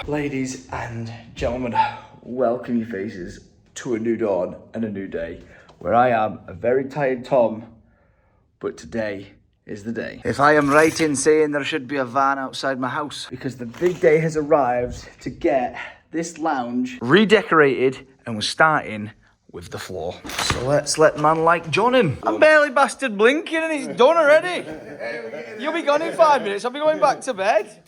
Ladies and gentlemen, welcome your faces to a new dawn and a new day where I am a very tired Tom, but today is the day. If I am right in saying there should be a van outside my house, because the big day has arrived to get this lounge redecorated, and we're starting with the floor. So let's let man like John in. I'm barely bastard blinking and he's done already. You'll be gone in 5 minutes, I'll be going back to bed.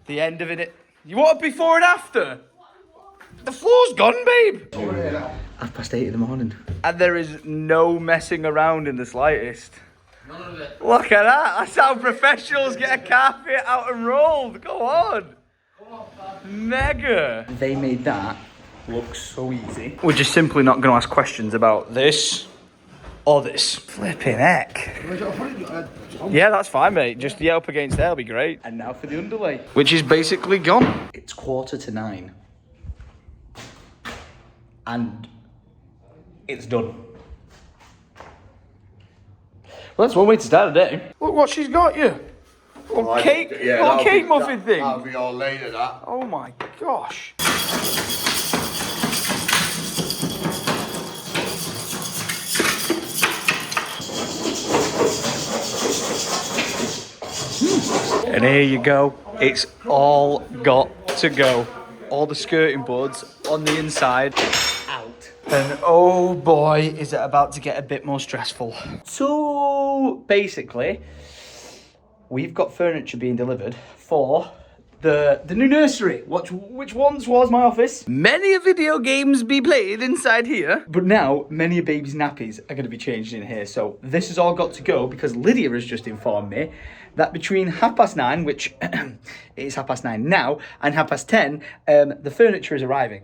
The end of it. You want a before and after? The floor's gone, babe. 8:30 in the morning. And there is no messing around in the slightest. None of it. Look at that. That's how professionals get a carpet out and rolled. Go on. Mega. They made that look so easy. We're just simply not going to ask questions about this or this. Flipping heck. Yeah, that's fine, mate. Just up against there will be great. And now for the underlay, which is basically gone. It's 8:45. And it's done. Well, that's one way to start a day. Look what she's got you. Little cake, little cake muffin thing. That'll be all later, that. Oh my gosh. And here you go. It's all got to go. All the skirting boards on the inside out. And oh boy, is it about to get a bit more stressful. So basically, we've got furniture being delivered for the new nursery, which once was my office. Many a video games be played inside here, but now many a baby's nappies are going to be changed in here. So this has all got to go because Lydia has just informed me that between 9:30, which it is 9:30 now, and 10:30, the furniture is arriving.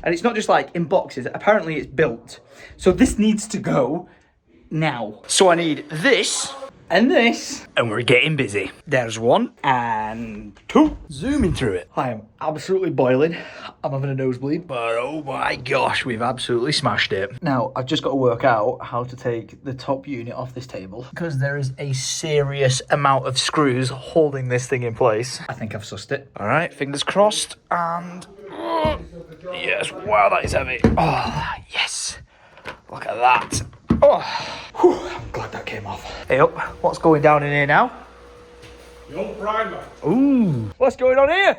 And it's not just like in boxes, apparently it's built. So this needs to go now. So I need this and this, and we're getting busy. There's 1 and 2. Zooming through it. I am absolutely boiling. I'm having a nosebleed, but oh my gosh, we've absolutely smashed it. Now, I've just got to work out how to take the top unit off this table because there is a serious amount of screws holding this thing in place. I think I've sussed it. All right, fingers crossed, and yes, wow, that is heavy. Oh, yes. Look at that. Oh, whew, I'm glad that came off. Hey up, what's going down in here now? The old primer. Ooh, what's going on here?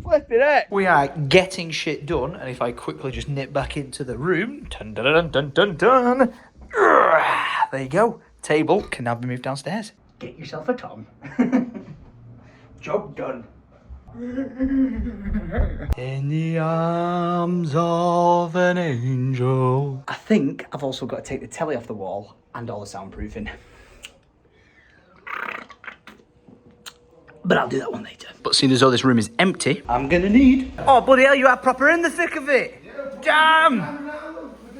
Flipping it. We are getting shit done, and if I quickly just nip back into the room, dun dun dun dun dun dun. There you go. Table can now be moved downstairs. Get yourself a Tom. Job done. In the arms of an angel. I think I've also got to take the telly off the wall and all the soundproofing. But I'll do that one later. But seeing as though this room is empty, I'm gonna need... Oh, bloody hell, you are proper in the thick of it. Damn!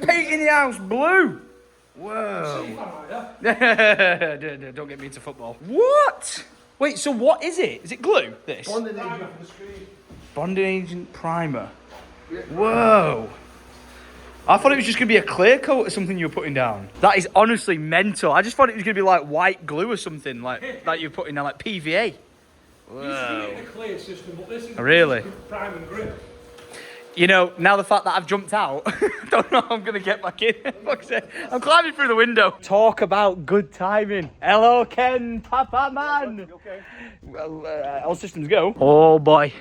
Painting the house blue. Whoa. Don't get me into football. What? Wait, so what is it? Is it glue, this? Bonding agent for the screen. Bonding agent primer. Whoa. I thought it was just going to be a clear coat or something you were putting down. That is honestly mental. I just thought it was going to be like white glue or something like that you're putting down, like PVA. Whoa. Used to be a clear system, but this is Really? prime and grip. You know, now the fact that I've jumped out, I don't know how I'm going to get back in. I'm climbing through the window. Talk about good timing. Hello, Ken, Papa Man. Okay. Well, all systems go. Oh boy.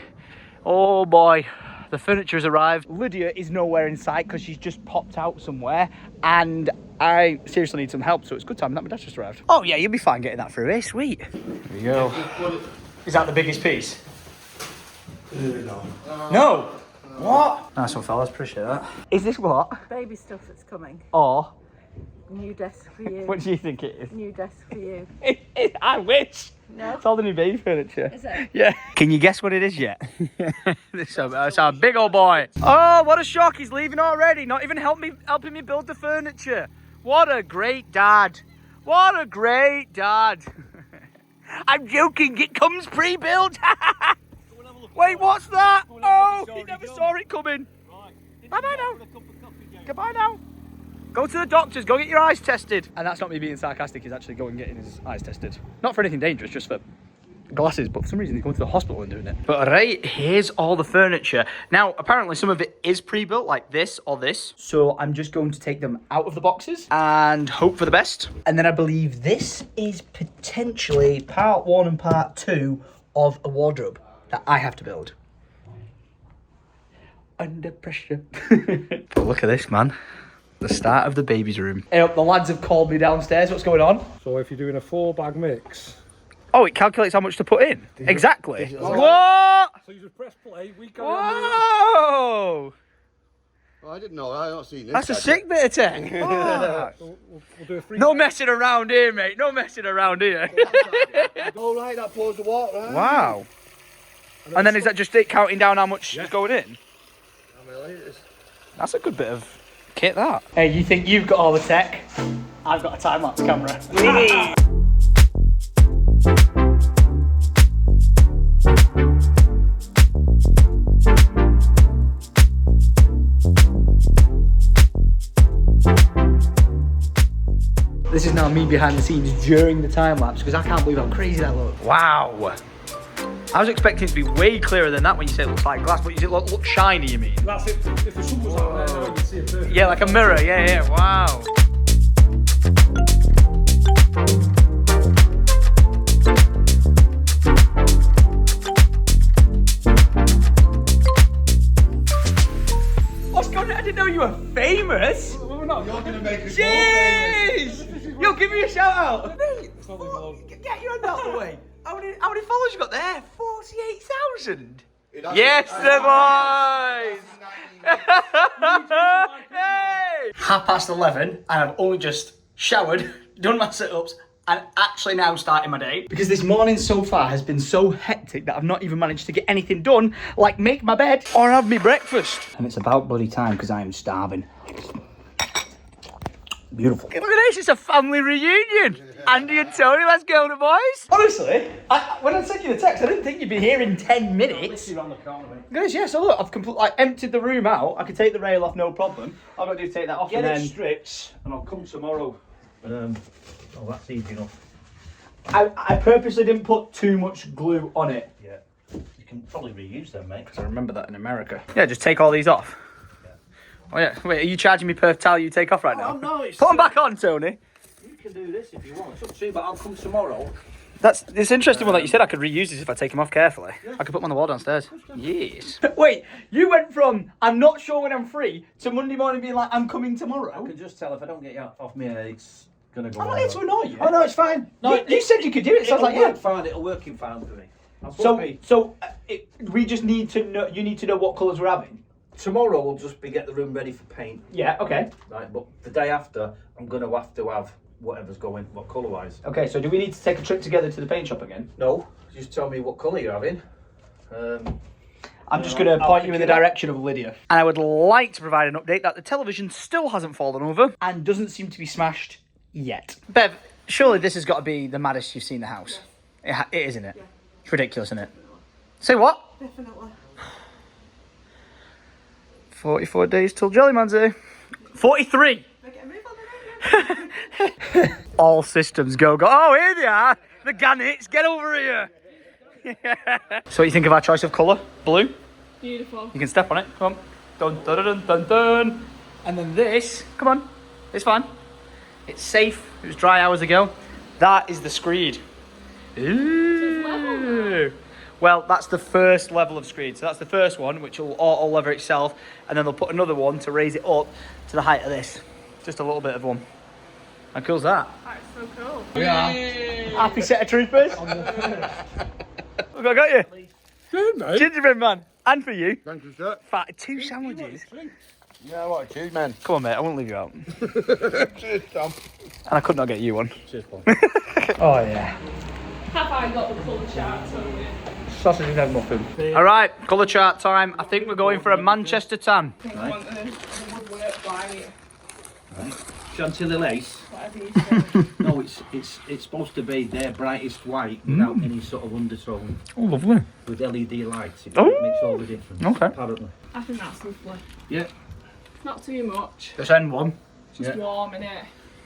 Oh boy. The furniture has arrived. Lydia is nowhere in sight because she's just popped out somewhere. And I seriously need some help, so it's good time that my dad's just arrived. Oh yeah, you'll be fine getting that through. Hey, sweet. Here we go. Is that the biggest piece? No. No. What? Nice one, fellas. Appreciate that. Is this what? Baby stuff that's coming. Or New desk for you. what do you think it is? New desk for you. I wish. No? It's all the new baby furniture. Is it? Yeah. Can you guess what it is yet? It's a big old boy. Oh, what a shock. He's leaving already. Not even helping me build the furniture. What a great dad. What a great dad. I'm joking. It comes pre-built. Wait, what's that? Oh, he never saw it coming. Bye-bye now. Goodbye now. Go to the doctors, go get your eyes tested. And that's not me being sarcastic, he's actually going and getting his eyes tested. Not for anything dangerous, just for glasses, but for some reason they go to the hospital when doing it. But right, here's all the furniture. Now, apparently some of it is pre-built, like this or this. So I'm just going to take them out of the boxes and hope for the best. And then I believe this is potentially part 1 and part 2 of a wardrobe that I have to build. Under pressure. But look at this, man. The start of the baby's room. Hey, the lads have called me downstairs. What's going on? So if you're doing a 4-bag mix. Oh, it calculates how much to put in. Exactly. What? So you just press play, we go. Whoa! Oh, I didn't know that. I've not seen this. That's a sick bit of tech. Fuck. So we'll do a 3. No messing around here, mate. No messing around here. Oh, right, that pours the water, right? Wow. And then is that just it counting down how much is going in? How many litres? That's a good bit of kit, that. Hey, you think you've got all the tech? I've got a time-lapse camera. This is now me behind the scenes during the time-lapse because I can't believe how crazy that looks. Wow. I was expecting it to be way clearer than that when you say it looks like glass, but you say it looks shiny, you mean? That's it. If the sun was out there, now you can see it perfect. Yeah, like a mirror, yeah, wow. What's going on? I didn't know you were famous. Well, no, You're going to make us more famous. Jeez! Yo, give me a shout out. Mate, It's not even long. get your hand out of the way. How many followers you got there? 48,000. Yes, the boys! Hey! 11:30, and I've only just showered, done my sit-ups, and actually now starting my day. Because this morning so far has been so hectic that I've not even managed to get anything done, like make my bed or have me breakfast. And it's about bloody time because I am starving. Beautiful. Look at this, it's a family reunion. Andy and Tony, let's go, the boys. Honestly, when I sent you the text, I didn't think you'd be here in 10 minutes. Around the corner, mate. Guys, yeah, so look, I've emptied the room out. I can take the rail off, no problem. All I've got to do is take that off Get and it then... stripped, and I'll come tomorrow. Oh, that's easy enough. I purposely didn't put too much glue on it. Yeah, you can probably reuse them, mate. Because I remember that in America. Yeah, just take all these off. Oh yeah, wait, are you charging me per towel you take off right now? Oh, no, it's... Put them back on, Tony. You can do this if you want. It's up to you, but I'll come tomorrow. It's interesting one that you said I could reuse this if I take them off carefully. Yeah. I could put them on the wall downstairs. Yes. Wait, you went from I'm not sure when I'm free to Monday morning being like I'm coming tomorrow. I can just tell if I don't get you off me, it's gonna go. I'm not here to annoy you. Oh no, it's fine. No, you said you could do it. So I was like, yeah, fine. It'll work in fine for me. We just need to know. You need to know what colours we're having. Tomorrow we'll just get the room ready for paint. Yeah. Okay. Right, but the day after, I'm gonna have to have whatever's going, what colour wise. Okay. So do we need to take a trip together to the paint shop again? No, just tell me what colour you're having. I'm just going to point you in the direction of Lydia. And I would like to provide an update that the television still hasn't fallen over and doesn't seem to be smashed yet. Bev, surely this has got to be the maddest you've seen the house. Yeah. It is, isn't it? Yeah. It's ridiculous, isn't it? Say what? Definitely. 44 days till Jellyman's Day. 43! All systems go. Oh, here they are! The gannets, get over here! So what do you think of our choice of colour? Blue? Beautiful. You can step on it, come on. Dun, dun, dun, dun, dun. And then this, come on, it's fine. It's safe, it was dry hours ago. That is the screed. Ooh. Well, that's the first level of screed. So that's the first one, which will auto lever itself. And then they'll put another one to raise it up to the height of this. Just a little bit of one. How cool's that? That's so cool. Yeah. Happy set of troopers. Look, I got you. Good, mate. Gingerbread man. And for you. Thank you, sir. Fat 2 sandwiches. Yeah, what a cheese, man. Come on, mate. I won't leave you out. Cheers, Tom. And I could not get you one. Cheers, Paul. Oh, yeah. Have I got the colour chart on you? Sausage and egg muffin. All right, colour chart time. I think we're going for a Manchester tan. I think I want the woodwork white. Chantilly lace. Whatever you say. No, it's supposed to be their brightest white without any sort of undertone. Oh, lovely. With LED lights, it Oh. makes all the difference. Okay. Apparently. I think that's lovely. Yeah. Not too much. Just end one. Just warm in it.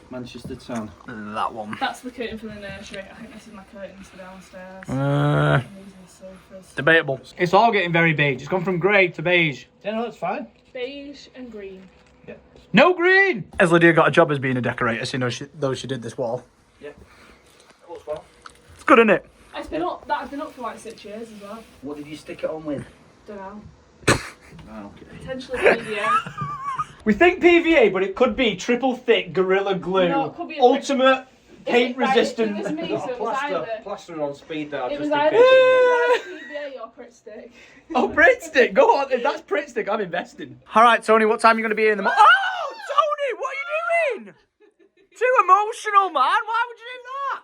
Manchester Town. That one. That's the curtain for the nursery. I think this is my curtains for downstairs. Uh, And these are the sofas. Debatable. It's all getting very beige. It's gone from grey to beige. Yeah, no, that's fine. Beige and green. No green! Has Lydia got a job as being a decorator, so you know though she did this wall? Yeah. That looks well. It's good, isn't it? It's been up. That has been up for like 6 years as well. What did you stick it on with? Don't know. Oh, okay. Potentially PVA. We think PVA, but it could be triple thick Gorilla Glue. No, it could be a ultimate paint Right, resistant. It was me, so it was either. Plaster on speed there. It was just in either case. PVA or Pritt Stick. Oh, Pritt Stick. Go on. If that's Pritt Stick, I'm investing. All right, Tony, what time are you going to be here in the morning? Oh, Tony, what are you doing? Too emotional, man. Why would you do that?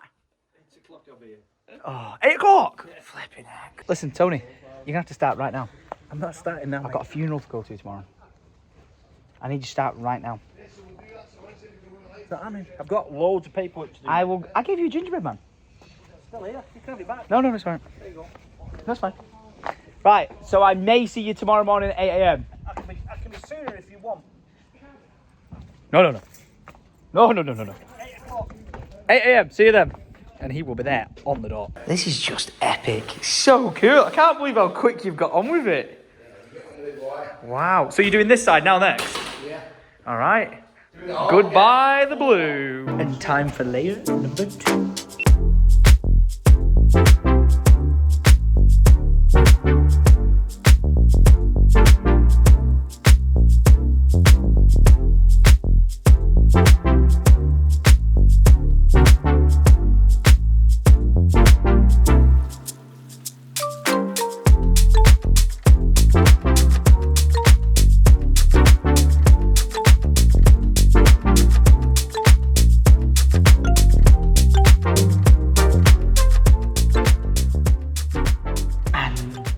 8 o'clock I'll be here. Oh, 8 o'clock? Yeah. Flipping heck. Listen, Tony, you're going to have to start right now. I'm not starting now. I've got a funeral to go to tomorrow. I need you to start right now. I've got loads of paperwork to do. I gave you a gingerbread man. Still here. You can have it back. No, it's fine. There you go. That's fine. Right, so I may see you tomorrow morning at 8 a.m. I can be sooner if you want. No. No. 8 o'clock. 8 a.m. See you then. And he will be there on the door. This is just epic. It's so cool. I can't believe how quick you've got on with it. Wow. So you're doing this side now next? Yeah. All right. Goodbye, the blue. And time for layer number 2.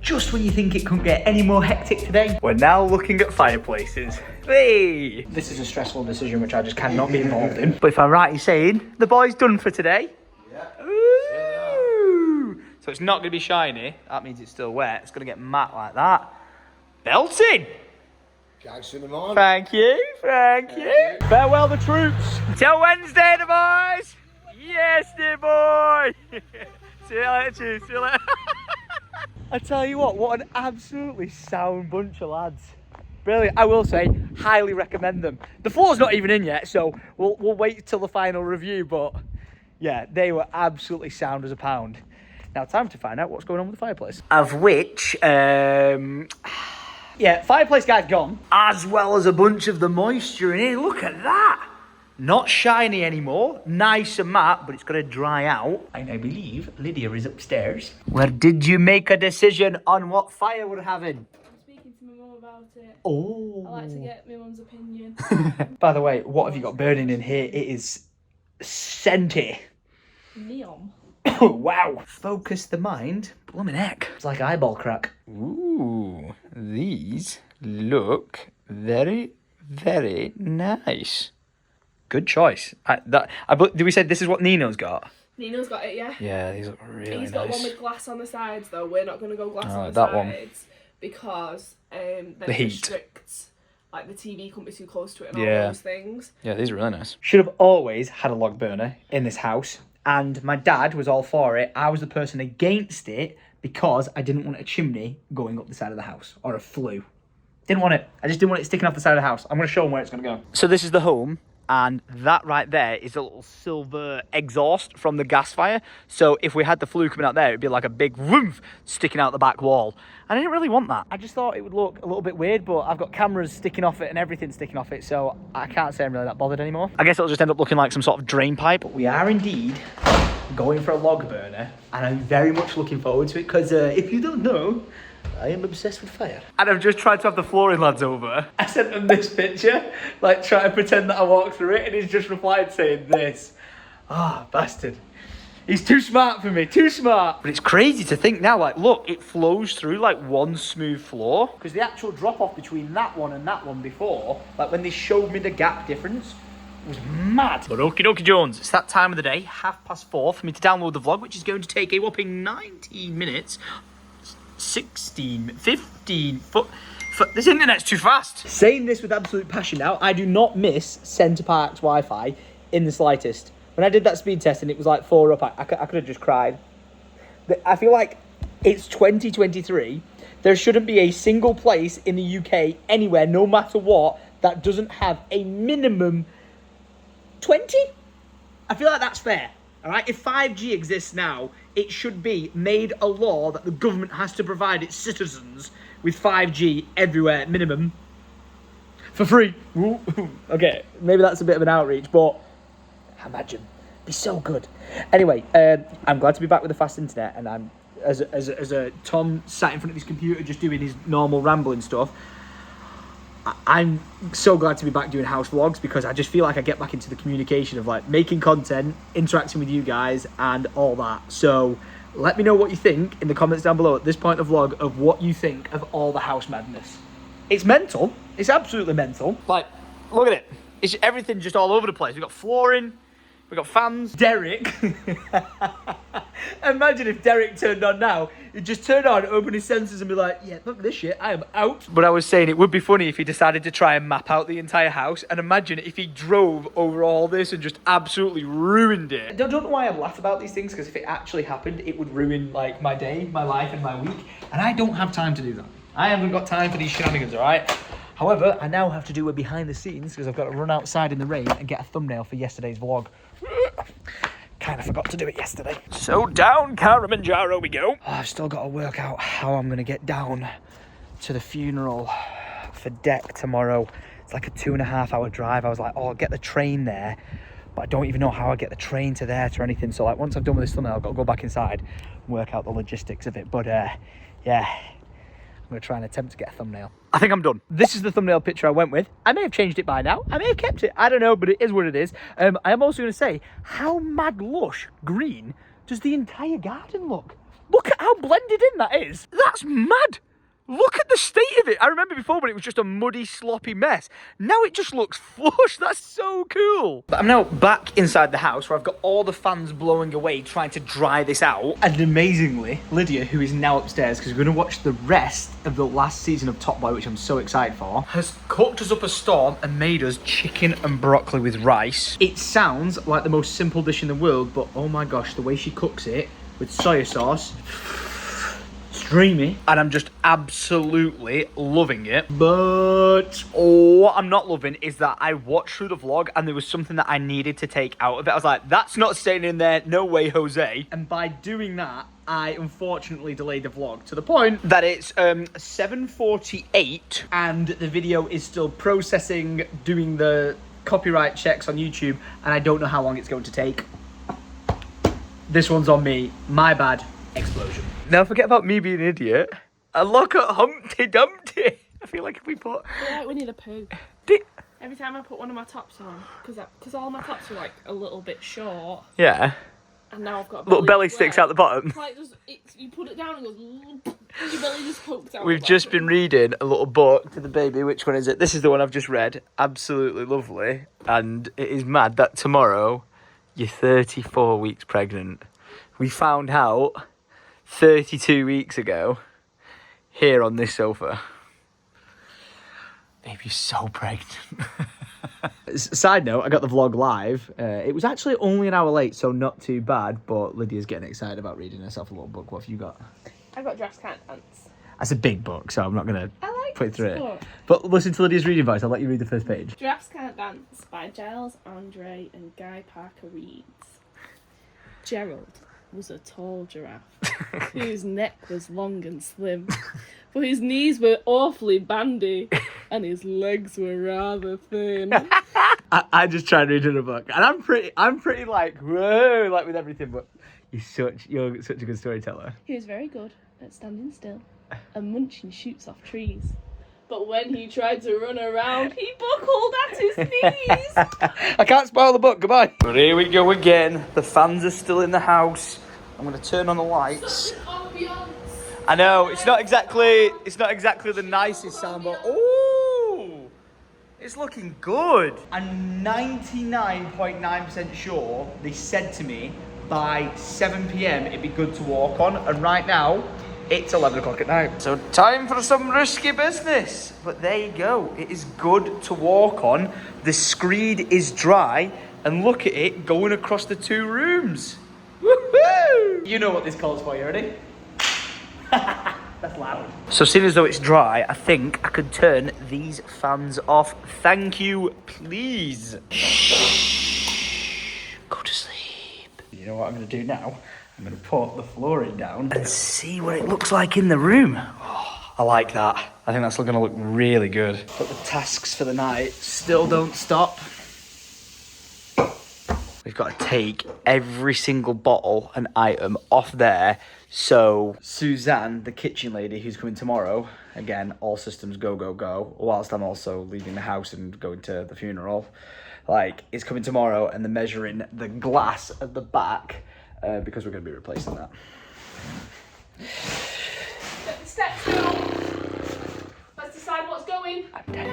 Just when you think it couldn't get any more hectic today, we're now looking at fireplaces. Hey! This is a stressful decision which I just cannot be involved in. But if I'm right in saying, the boy's done for today. Yeah. Ooh! So it's not going to be shiny. That means it's still wet. It's going to get matte like that. Belting! Catch you in the morning. Thank you. Farewell the troops. Till Wednesday, the boys. Yes, dear boy. See you later, Chief. See you later. I tell you what an absolutely sound bunch of lads. Brilliant. I will say, highly recommend them. The floor's not even in yet, so we'll wait till the final review, but yeah, they were absolutely sound as a pound. Now, time to find out what's going on with the fireplace. Of which, yeah, fireplace guy's gone, as well as a bunch of the moisture in here. Look at that. Not shiny anymore, nice and matte, but it's going to dry out. And I believe Lydia is upstairs. Where did you make a decision on what fire we're having? I'm speaking to my mum about it. Oh. I like to get my mum's opinion. By the way, what have you got burning in here? It is scenty. Neon. Wow. Focus the mind. Blooming heck. It's like eyeball crack. Ooh, these look very, very nice. Good choice. Did we say this is what Nino's got? Nino's got it, yeah. Yeah, these look really He's nice. got one with glass on the sides, though. We're not going to go glass on the that sides one. because The heat. restricts, like the TV couldn't be too close to it and Yeah. all those things. Yeah, these are really nice. Should have always had a log burner in this house, and my dad was all for it. I was the person against it because I didn't want a chimney going up the side of the house, or a flue. Didn't want it. I just didn't want it sticking off the side of the house. I'm going to show them where it's going to go. So this is the home. And that right there is a little silver exhaust from the gas fire. So if we had the flue coming out there, it'd be like a big woof sticking out the back wall. I didn't really want that. I just thought it would look a little bit weird, but I've got cameras sticking off it and everything sticking off it, so I can't say I'm really that bothered anymore. I guess it'll just end up looking like some sort of drain pipe. But we are indeed going for a log burner, and I'm very much looking forward to it, because if you don't know, I am obsessed with fire. And I've just tried to have the flooring lads over. I sent them this picture, like trying to pretend that I walked through it, and he's just replied saying this. Ah, bastard. He's too smart for me, too smart. But it's crazy to think now, like, look, it flows through like one smooth floor. Because the actual drop off between that one and that one before, like when they showed me the gap difference, was mad. But okie dokie Jones, it's that time of the day, 4:30 for me to download the vlog, which is going to take a whopping 19 minutes. 15 foot. This internet's too fast. Saying this with absolute passion now, I do not miss Centre Park's Wi-Fi. in the slightest. When I did that speed test and it was like 4 up, I could have just cried. I feel like it's 2023. There shouldn't be a single place in the UK, anywhere, no matter what, that doesn't have a minimum 20? I feel like that's fair. All right, if 5G exists now, it should be made a law that the government has to provide its citizens with 5G everywhere, minimum, for free. Okay, maybe that's a bit of an outreach, but imagine, it'd be so good. Anyway, I'm glad to be back with the fast internet, and I'm as a Tom sat in front of his computer just doing his normal rambling stuff. I'm so glad to be back doing house vlogs because I just feel like I get back into the communication of like making content, interacting with you guys and all that. So let me know what you think in the comments down below at this point of vlog of what you think of all the house madness. It's mental. It's absolutely mental. Like, look at it. It's everything just all over the place. We've got flooring. We've got fans. Derek. Imagine if Derek turned on now. He'd just turn on, open his sensors and be like, yeah, look at this shit, I am out. But I was saying it would be funny if he decided to try and map out the entire house. And imagine if he drove over all this and just absolutely ruined it. I don't know why I laugh about these things, because if it actually happened, it would ruin like my day, my life and my week. And I don't have time to do that. I haven't got time for these shenanigans, all right? However, I now have to do a behind the scenes because I've got to run outside in the rain and get a thumbnail for yesterday's vlog. Kind of forgot to do it yesterday. So down Kilimanjaro we go. Oh, I've still got to work out how I'm going to get down to the funeral for Deck tomorrow. It's like a 2.5 hour drive. I was like, oh, I'll get the train there. But I don't even know how I get the train to there or anything. So like once I've done with this thumbnail, I've got to go back inside and work out the logistics of it. But yeah. I'm going to try and attempt to get a thumbnail. I think I'm done. This is the thumbnail picture I went with. I may have changed it by now. I may have kept it. I don't know, but it is what it is. I am also going to say, how mad lush green does the entire garden look? Look at how blended in that is. That's mad. Look at the state of it. I remember before when it was just a muddy, sloppy mess. Now it just looks flush. That's so cool. But I'm now back inside the house where I've got all the fans blowing away trying to dry this out. And amazingly, Lydia, who is now upstairs because we're going to watch the rest of the last season of Top Boy, which I'm so excited for, has cooked us up a storm and made us chicken and broccoli with rice. It sounds like the most simple dish in the world, but oh my gosh, the way she cooks it with soy sauce, dreamy, and I'm just absolutely loving it. But what I'm not loving is that I watched through the vlog and there was something that I needed to take out of it. I was like, that's not staying in there, no way, Jose. And by doing that, I unfortunately delayed the vlog to the point that it's 7:48 and the video is still processing, doing the copyright checks on YouTube, and I don't know how long it's going to take. This one's on me, my bad. Explosion. Now forget about me being an idiot. And look at Humpty Dumpty. I feel like if we put... I like Winnie the Pooh. Every time I put one of my tops on, because all my tops are like a little bit short. Yeah. And now I've got a little belly sticks out the bottom. Like you put it down and goes, your belly just pokes out. We've just been reading a little book to the baby. Which one is it? This is the one I've just read. Absolutely lovely. And it is mad that tomorrow you're 34 weeks pregnant. We found out 32 weeks ago here on this sofa. Baby's so pregnant. Side note, I got the vlog live. It was actually only an hour late, so not too bad, but Lydia's getting excited about reading herself a little book. What have you got? I got Giraffes Can't Dance. That's a big book, so I'm not going to put it through it. But listen to Lydia's reading voice. I'll let you read the first page. Giraffes Can't Dance by Giles Andre and Guy Parker Reeds. Gerald was a tall giraffe whose neck was long and slim, but his knees were awfully bandy and his legs were rather thin. I just tried reading a book, and I'm pretty like, whoa, like with everything, but you're such a good storyteller. He was very good at standing still and munching shoots off trees. But when he tried to run around, he buckled at his knees. I can't spoil the book, goodbye. But here we go again. The fans are still in the house. I'm going to turn on the lights. I know, it's not exactly the nicest sound, but ooh, it's looking good. I'm 99.9% sure they said to me by 7 p.m. it'd be good to walk on, and right now, it's 11 o'clock at night. So time for some risky business. But there you go. It is good to walk on. The screed is dry. And look at it going across the 2 rooms. Woohoo! You know what this calls for, you ready? That's loud. So seeing as though it's dry, I think I could turn these fans off. Thank you, please. Shh. Go to sleep. You know what I'm going to do now? I'm going to put the flooring down and see what it looks like in the room. Oh, I like that. I think that's going to look really good. But the tasks for the night still don't stop. We've got to take every single bottle and item off there. So Suzanne, the kitchen lady who's coming tomorrow, again, all systems go, go, go, whilst I'm also leaving the house and going to the funeral, like, is coming tomorrow, and they're measuring the glass at the back because we're going to be replacing that. Get the steps down. Let's decide what's going. I'm dead.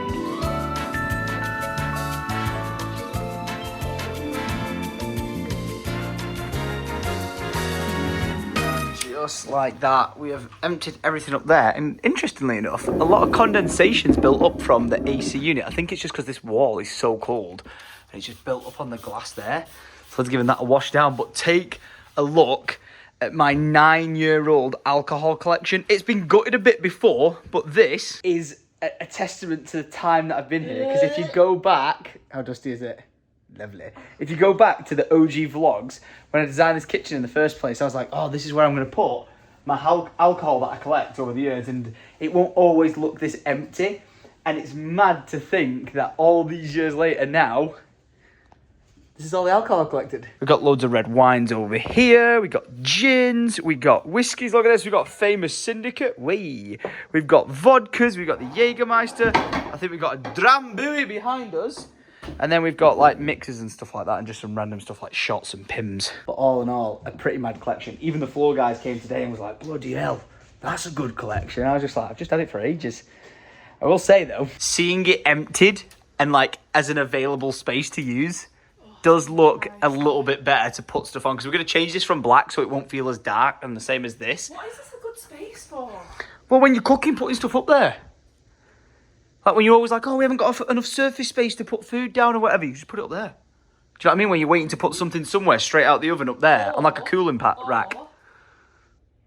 Just like that, we have emptied everything up there, and interestingly enough, a lot of condensation's built up from the AC unit. I think it's just because this wall is so cold, and it's just built up on the glass there. So let's give that a wash down, but take a look at my 9-year-old alcohol collection. It's been gutted a bit before, but this is a testament to the time that I've been here, because if you go back, how dusty is it? Lovely. If you go back to the OG vlogs, when I designed this kitchen in the first place, I was like, oh, this is where I'm going to put my alcohol that I collect over the years, and it won't always look this empty. And it's mad to think that all these years later now, this is all the alcohol I collected. We've got loads of red wines over here. We got gins. We got whiskies. Look at this. We've got famous Syndicate. We've got vodkas. We've got the Jägermeister. I think we've got a Drambuie behind us. And then we've got like mixes and stuff like that, and just some random stuff like shots and Pims. But all in all, a pretty mad collection. Even the floor guys came today and was like, bloody hell, that's a good collection. And I was just like, I've just had it for ages. I will say though, seeing it emptied and like as an available space to use does look a little bit better to put stuff on, because we're going to change this from black so it won't feel as dark and the same as this. What is this a good space for? Well, when you're cooking, putting stuff up there. Like when you're always like, oh, we haven't got enough surface space to put food down or whatever, you just put it up there. Do you know what I mean? When you're waiting to put something somewhere straight out the oven up there on like a cooling rack.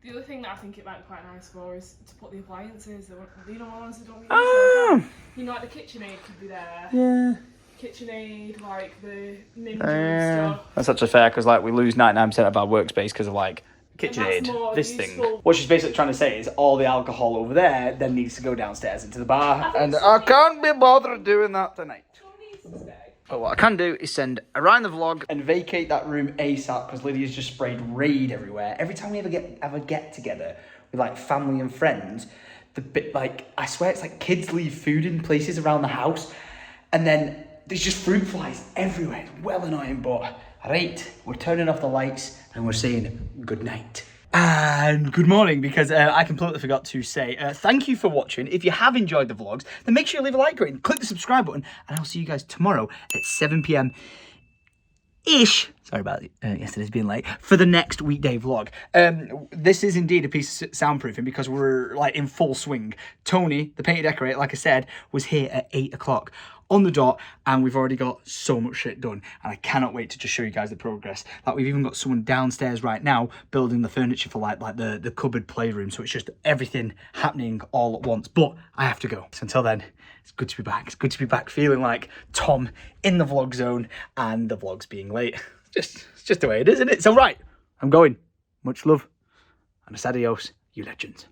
The other thing that I think it might be quite nice for is to put the appliances. You know, ones that don't use them. You know, like the KitchenAid could be there. Yeah. KitchenAid, like the Ninja and stuff. That's actually fair, because like we lose 99% of our workspace because of like KitchenAid, this thing. What she's basically trying to say is all the alcohol over there then needs to go downstairs into the bar, and I can't be bothered doing that tonight. But what I can do is send Orion the vlog and vacate that room ASAP, because Lydia's just sprayed Raid everywhere. Every time we have a get together with like family and friends, the bit like, I swear it's like kids leave food in places around the house, and then there's just fruit flies everywhere. It's well annoying, but right, we're turning off the lights and we're saying good night. And good morning, because I completely forgot to say thank you for watching. If you have enjoyed the vlogs, then make sure you leave a like rating, click the subscribe button, and I'll see you guys tomorrow at 7 p.m. ish. Sorry about yesterday's being late, for the next weekday vlog. This is indeed a piece of soundproofing because we're like in full swing. Tony, the painter decorator, like I said, was here at 8 o'clock on the dot, and we've already got so much shit done, and I cannot wait to just show you guys the progress. Like, we've even got someone downstairs right now building the furniture for like the cupboard playroom, so it's just everything happening all at once. But I have to go. So until then, it's good to be back. It's good to be back feeling like Tom in the vlog zone, and the vlog's being late. It's just the way it is, isn't it? So right, I'm going. Much love, and adios, you legends.